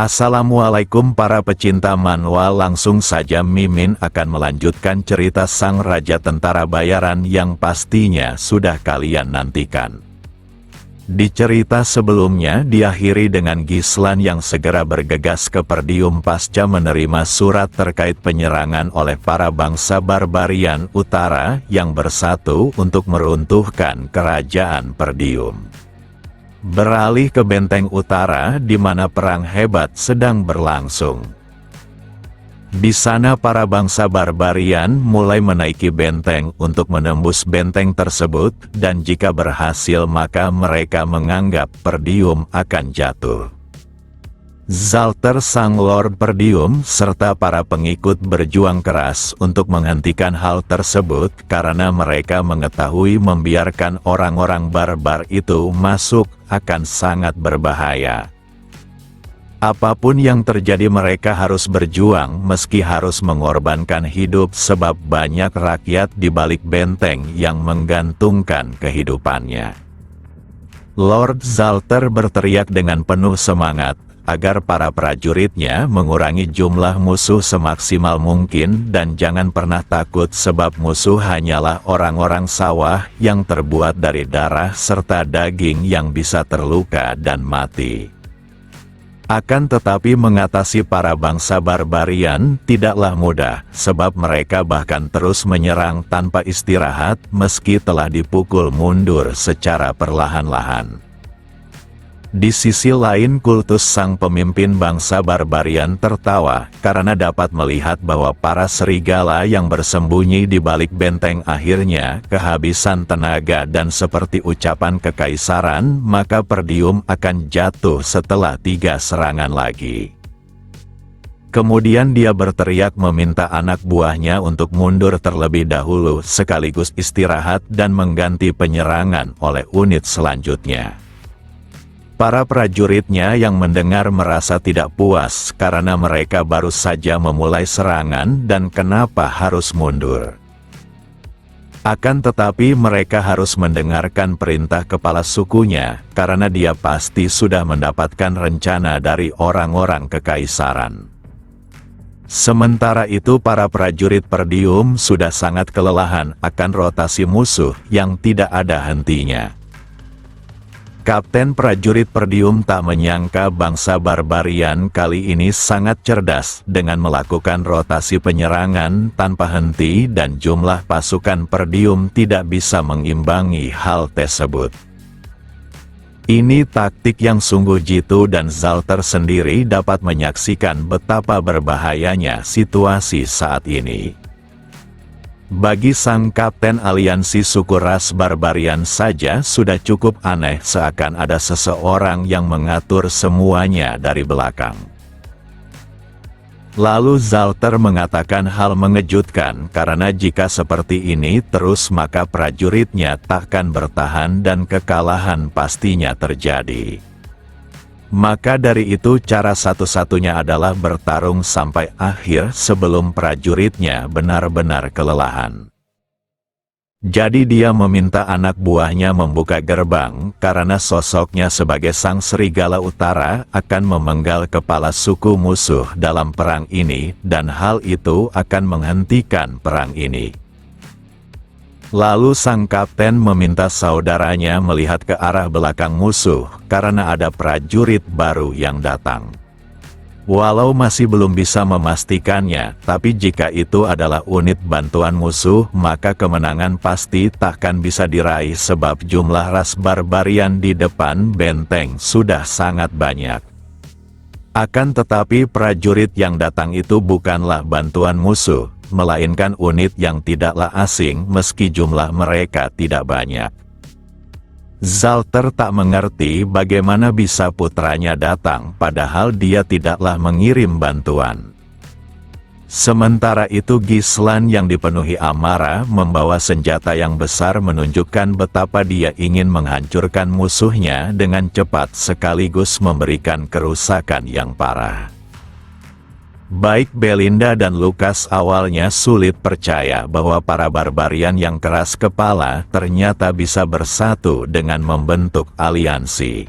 Assalamualaikum para pecinta manhwa, langsung saja Mimin akan melanjutkan cerita sang Raja Tentara Bayaran yang pastinya sudah kalian nantikan. Di cerita sebelumnya diakhiri dengan Gislan yang segera bergegas ke Perdium pasca menerima surat terkait penyerangan oleh para bangsa Barbarian Utara yang bersatu untuk meruntuhkan kerajaan Perdium. Beralih ke Benteng Utara di mana perang hebat sedang berlangsung. Di sana para bangsa Barbarian mulai menaiki benteng untuk menembus benteng tersebut, dan jika berhasil maka mereka menganggap Perdium akan jatuh. Zalter sang Lord Perdium serta para pengikut berjuang keras untuk menghentikan hal tersebut karena mereka mengetahui membiarkan orang-orang barbar itu masuk akan sangat berbahaya. Apapun yang terjadi mereka harus berjuang meski harus mengorbankan hidup sebab banyak rakyat di balik benteng yang menggantungkan kehidupannya. Lord Zalter berteriak dengan penuh semangat agar para prajuritnya mengurangi jumlah musuh semaksimal mungkin dan jangan pernah takut sebab musuh hanyalah orang-orang sawah yang terbuat dari darah serta daging yang bisa terluka dan mati. Akan tetapi mengatasi para bangsa Barbarian tidaklah mudah, sebab mereka bahkan terus menyerang tanpa istirahat meski telah dipukul mundur secara perlahan-lahan. Di sisi lain kultus sang pemimpin bangsa Barbarian tertawa karena dapat melihat bahwa para serigala yang bersembunyi di balik benteng akhirnya kehabisan tenaga dan seperti ucapan kekaisaran maka Perdium akan jatuh setelah 3 serangan lagi. Kemudian dia berteriak meminta anak buahnya untuk mundur terlebih dahulu sekaligus istirahat dan mengganti penyerangan oleh unit selanjutnya. Para prajuritnya yang mendengar merasa tidak puas karena mereka baru saja memulai serangan dan kenapa harus mundur. Akan tetapi mereka harus mendengarkan perintah kepala sukunya karena dia pasti sudah mendapatkan rencana dari orang-orang kekaisaran. Sementara itu para prajurit Perdium sudah sangat kelelahan akan rotasi musuh yang tidak ada hentinya. Kapten prajurit Perdium tak menyangka bangsa Barbarian kali ini sangat cerdas dengan melakukan rotasi penyerangan tanpa henti dan jumlah pasukan Perdium tidak bisa mengimbangi hal tersebut. Ini taktik yang sungguh jitu dan Zalter sendiri dapat menyaksikan betapa berbahayanya situasi saat ini. Bagi sang kapten aliansi suku ras Barbarian saja sudah cukup aneh seakan ada seseorang yang mengatur semuanya dari belakang. Lalu Zalter mengatakan hal mengejutkan karena jika seperti ini terus maka prajuritnya takkan bertahan dan kekalahan pastinya terjadi. Maka dari itu cara satu-satunya adalah bertarung sampai akhir sebelum prajuritnya benar-benar kelelahan. Jadi dia meminta anak buahnya membuka gerbang karena sosoknya sebagai sang serigala utara akan memenggal kepala suku musuh dalam perang ini dan hal itu akan menghentikan perang ini. Lalu sang kapten meminta saudaranya melihat ke arah belakang musuh karena ada prajurit baru yang datang. Walau masih belum bisa memastikannya, tapi jika itu adalah unit bantuan musuh maka kemenangan pasti takkan bisa diraih sebab jumlah ras Barbarian di depan benteng sudah sangat banyak. Akan tetapi prajurit yang datang itu bukanlah bantuan musuh, melainkan unit yang tidaklah asing meski jumlah mereka tidak banyak. Zalter tak mengerti bagaimana bisa putranya datang padahal dia tidaklah mengirim bantuan. Sementara itu Gislan yang dipenuhi amarah membawa senjata yang besar menunjukkan betapa dia ingin menghancurkan musuhnya dengan cepat sekaligus memberikan kerusakan yang parah. Baik Belinda dan Lukas awalnya sulit percaya bahwa para Barbarian yang keras kepala ternyata bisa bersatu dengan membentuk aliansi.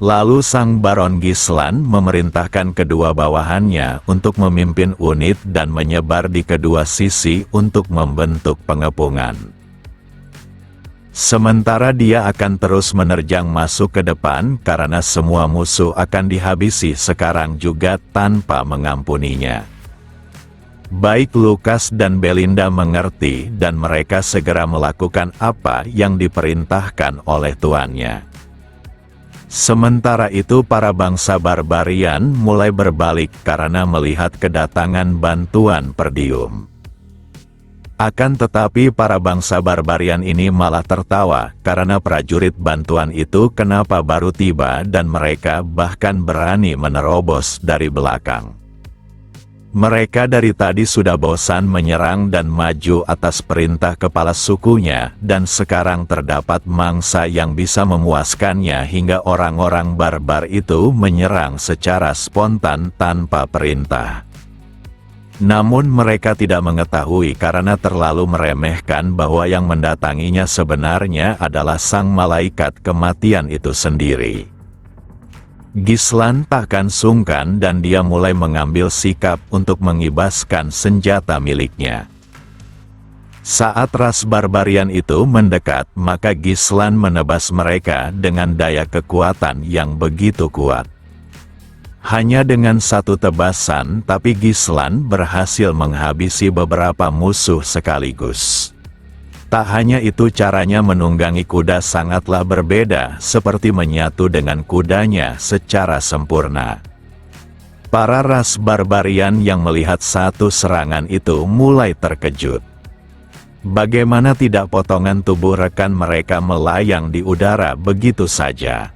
Lalu sang Baron Gislan memerintahkan kedua bawahannya untuk memimpin unit dan menyebar di kedua sisi untuk membentuk pengepungan. Sementara dia akan terus menerjang masuk ke depan karena semua musuh akan dihabisi sekarang juga tanpa mengampuninya. Baik Lukas dan Belinda mengerti dan mereka segera melakukan apa yang diperintahkan oleh tuannya. Sementara itu para bangsa barbarian mulai berbalik karena melihat kedatangan bantuan Perdium. Akan tetapi para bangsa barbarian ini malah tertawa karena prajurit bantuan itu kenapa baru tiba dan mereka bahkan berani menerobos dari belakang. Mereka dari tadi sudah bosan menyerang dan maju atas perintah kepala sukunya dan sekarang terdapat mangsa yang bisa memuaskannya hingga orang-orang barbar itu menyerang secara spontan tanpa perintah. Namun mereka tidak mengetahui karena terlalu meremehkan bahwa yang mendatanginya sebenarnya adalah sang malaikat kematian itu sendiri. Gislan takkan sungkan dan dia mulai mengambil sikap untuk mengibaskan senjata miliknya. Saat ras barbarian itu mendekat, maka Gislan menebas mereka dengan daya kekuatan yang begitu kuat. Hanya dengan satu tebasan, tapi Gislan berhasil menghabisi beberapa musuh sekaligus. Tak hanya itu, caranya menunggangi kuda sangatlah berbeda, seperti menyatu dengan kudanya secara sempurna. Para ras barbarian yang melihat satu serangan itu mulai terkejut. Bagaimana tidak potongan tubuh rekan mereka melayang di udara begitu saja.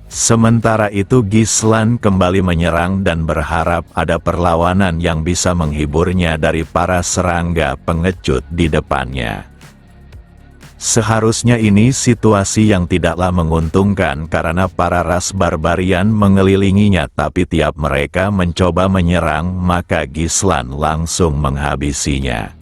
Sementara itu Gislan kembali menyerang dan berharap ada perlawanan yang bisa menghiburnya dari para serangga pengecut di depannya. Seharusnya ini situasi yang tidaklah menguntungkan karena para ras barbarian mengelilinginya, tapi tiap mereka mencoba menyerang maka Gislan langsung menghabisinya.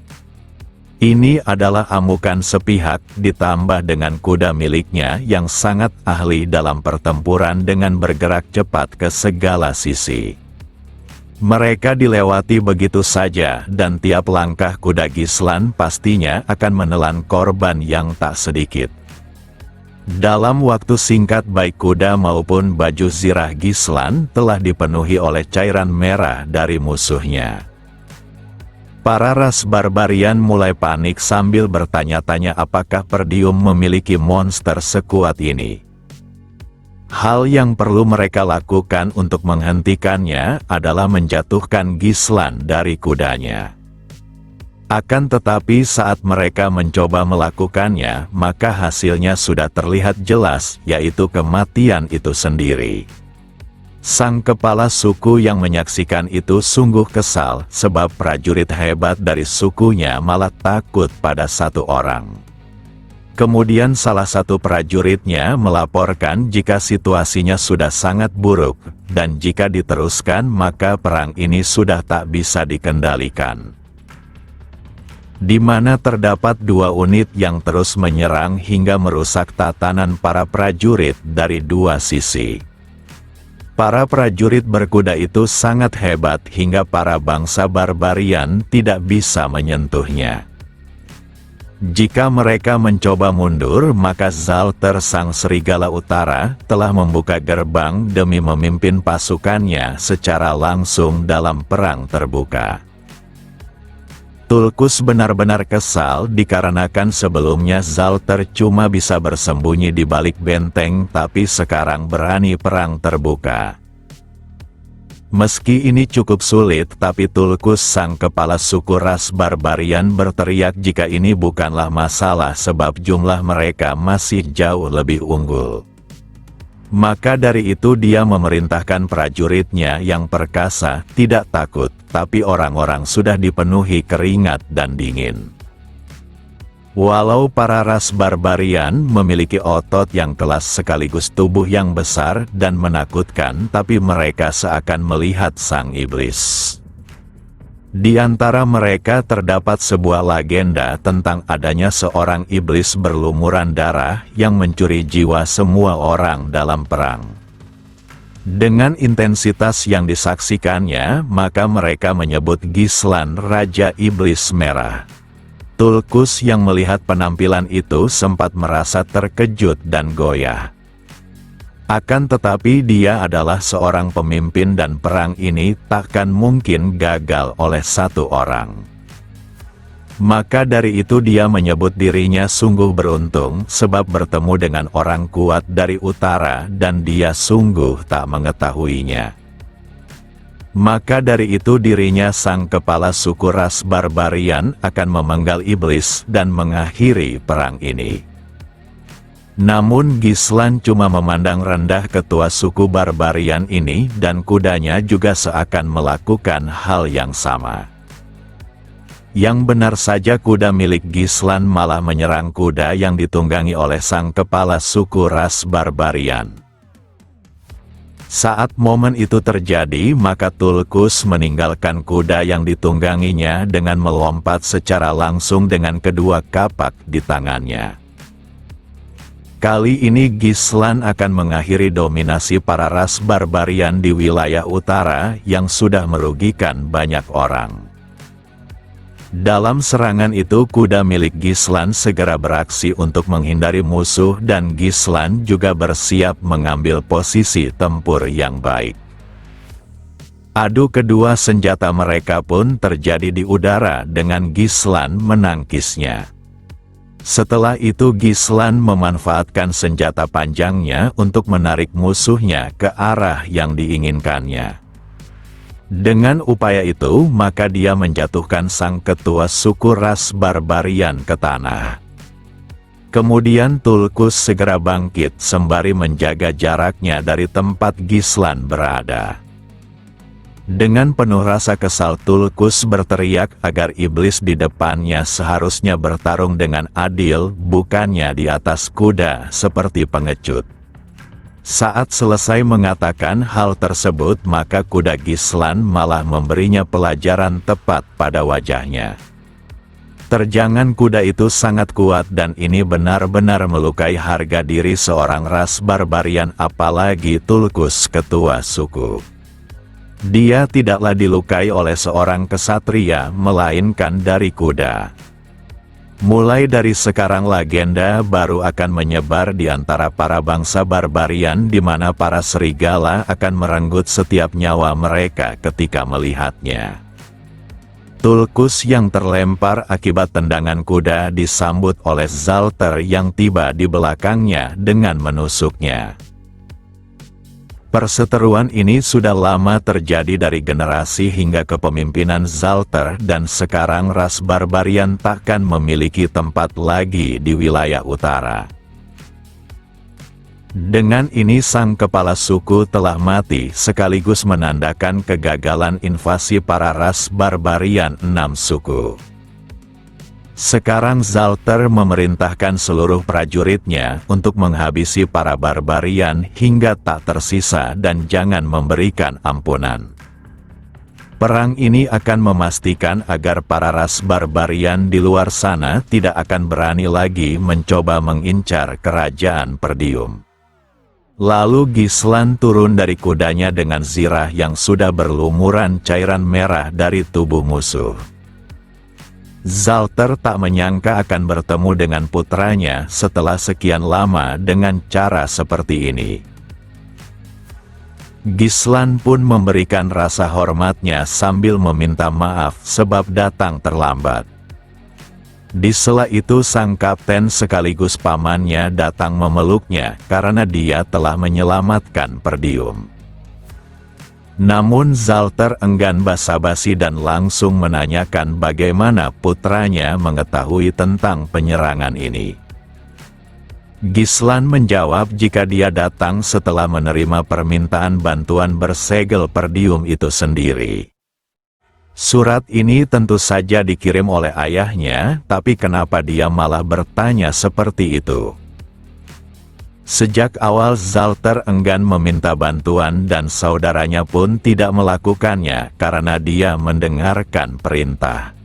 Ini adalah amukan sepihak ditambah dengan kuda miliknya yang sangat ahli dalam pertempuran dengan bergerak cepat ke segala sisi. Mereka dilewati begitu saja dan tiap langkah kuda Gislan pastinya akan menelan korban yang tak sedikit. Dalam waktu singkat baik kuda maupun baju zirah Gislan telah dipenuhi oleh cairan merah dari musuhnya. Para ras barbarian mulai panik sambil bertanya-tanya apakah Perdium memiliki monster sekuat ini. Hal yang perlu mereka lakukan untuk menghentikannya adalah menjatuhkan Gislan dari kudanya. Akan tetapi saat mereka mencoba melakukannya, maka hasilnya sudah terlihat jelas, yaitu kematian itu sendiri. Sang kepala suku yang menyaksikan itu sungguh kesal, sebab prajurit hebat dari sukunya malah takut pada satu orang. Kemudian salah satu prajuritnya melaporkan jika situasinya sudah sangat buruk, dan jika diteruskan maka perang ini sudah tak bisa dikendalikan. Di mana terdapat dua unit yang terus menyerang hingga merusak tatanan para prajurit dari dua sisi. Para prajurit berkuda itu sangat hebat hingga para bangsa barbarian tidak bisa menyentuhnya. Jika mereka mencoba mundur, maka Zalter sang serigala utara telah membuka gerbang demi memimpin pasukannya secara langsung dalam perang terbuka. Tulkus benar-benar kesal dikarenakan sebelumnya Zalter cuma bisa bersembunyi di balik benteng, tapi sekarang berani perang terbuka. Meski ini cukup sulit, tapi Tulkus sang kepala suku ras barbarian berteriak jika ini bukanlah masalah sebab jumlah mereka masih jauh lebih unggul. Maka dari itu dia memerintahkan prajuritnya yang perkasa tidak takut, tapi orang-orang sudah dipenuhi keringat dan dingin. Walau para ras barbarian memiliki otot yang kelas sekaligus tubuh yang besar dan menakutkan, tapi mereka seakan melihat sang iblis. Di antara mereka terdapat sebuah legenda tentang adanya seorang iblis berlumuran darah yang mencuri jiwa semua orang dalam perang. Dengan intensitas yang disaksikannya, maka mereka menyebut Gislan Raja Iblis Merah. Tulkus yang melihat penampilan itu sempat merasa terkejut dan goyah. Akan tetapi dia adalah seorang pemimpin dan perang ini takkan mungkin gagal oleh satu orang. Maka dari itu dia menyebut dirinya sungguh beruntung sebab bertemu dengan orang kuat dari utara dan dia sungguh tak mengetahuinya. Maka dari itu dirinya sang kepala suku ras barbarian akan memenggal iblis dan mengakhiri perang ini. Namun Gislan cuma memandang rendah ketua suku barbarian ini dan kudanya juga seakan melakukan hal yang sama. Yang benar saja kuda milik Gislan malah menyerang kuda yang ditunggangi oleh sang kepala suku ras barbarian. Saat momen itu terjadi maka Tulkus meninggalkan kuda yang ditungganginya dengan melompat secara langsung dengan kedua kapak di tangannya. Kali ini Gislan akan mengakhiri dominasi para ras barbarian di wilayah utara yang sudah merugikan banyak orang. Dalam serangan itu kuda milik Gislan segera beraksi untuk menghindari musuh dan Gislan juga bersiap mengambil posisi tempur yang baik. Adu kedua senjata mereka pun terjadi di udara dengan Gislan menangkisnya. Setelah itu Gislan memanfaatkan senjata panjangnya untuk menarik musuhnya ke arah yang diinginkannya. Dengan upaya itu, maka dia menjatuhkan sang ketua suku ras barbarian ke tanah. Kemudian Tulkus segera bangkit sembari menjaga jaraknya dari tempat Gislan berada. Dengan penuh rasa kesal Tulkus berteriak agar iblis di depannya seharusnya bertarung dengan adil, bukannya di atas kuda seperti pengecut. Saat selesai mengatakan hal tersebut maka kuda Gislan malah memberinya pelajaran tepat pada wajahnya. Terjangan kuda itu sangat kuat dan ini benar-benar melukai harga diri seorang ras barbarian apalagi Tulkus ketua suku. Dia tidaklah dilukai oleh seorang kesatria melainkan dari kuda. Mulai dari sekarang legenda baru akan menyebar di antara para bangsa barbarian di mana para serigala akan merenggut setiap nyawa mereka ketika melihatnya. Tulkus yang terlempar akibat tendangan kuda disambut oleh Zalter yang tiba di belakangnya dengan menusuknya. Perseteruan ini sudah lama terjadi dari generasi hingga kepemimpinan Zalter dan sekarang ras barbarian takkan memiliki tempat lagi di wilayah utara. Dengan ini sang kepala suku telah mati sekaligus menandakan kegagalan invasi para ras barbarian 6 suku. Sekarang Zalter memerintahkan seluruh prajuritnya untuk menghabisi para barbarian hingga tak tersisa dan jangan memberikan ampunan. Perang ini akan memastikan agar para ras barbarian di luar sana tidak akan berani lagi mencoba mengincar kerajaan Perdium. Lalu Gislan turun dari kudanya dengan zirah yang sudah berlumuran cairan merah dari tubuh musuh. Zalter tak menyangka akan bertemu dengan putranya setelah sekian lama dengan cara seperti ini. Gislan pun memberikan rasa hormatnya sambil meminta maaf sebab datang terlambat. Di sela itu sang kapten sekaligus pamannya datang memeluknya karena dia telah menyelamatkan Perdium. Namun Zalter enggan basa-basi dan langsung menanyakan bagaimana putranya mengetahui tentang penyerangan ini. Gislan menjawab jika dia datang setelah menerima permintaan bantuan bersegel Perdium itu sendiri. Surat ini tentu saja dikirim oleh ayahnya, tapi kenapa dia malah bertanya seperti itu? Sejak awal Zalter enggan meminta bantuan dan saudaranya pun tidak melakukannya karena dia mendengarkan perintah.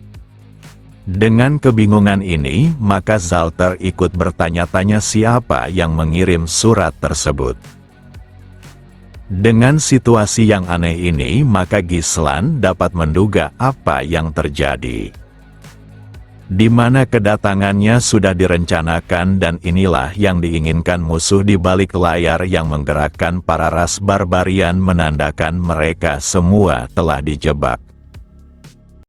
Dengan kebingungan ini, maka Zalter ikut bertanya-tanya siapa yang mengirim surat tersebut. Dengan situasi yang aneh ini, maka Gislan dapat menduga apa yang terjadi. Di mana kedatangannya sudah direncanakan, dan inilah yang diinginkan musuh di balik layar yang menggerakkan para ras barbarian, menandakan mereka semua telah dijebak.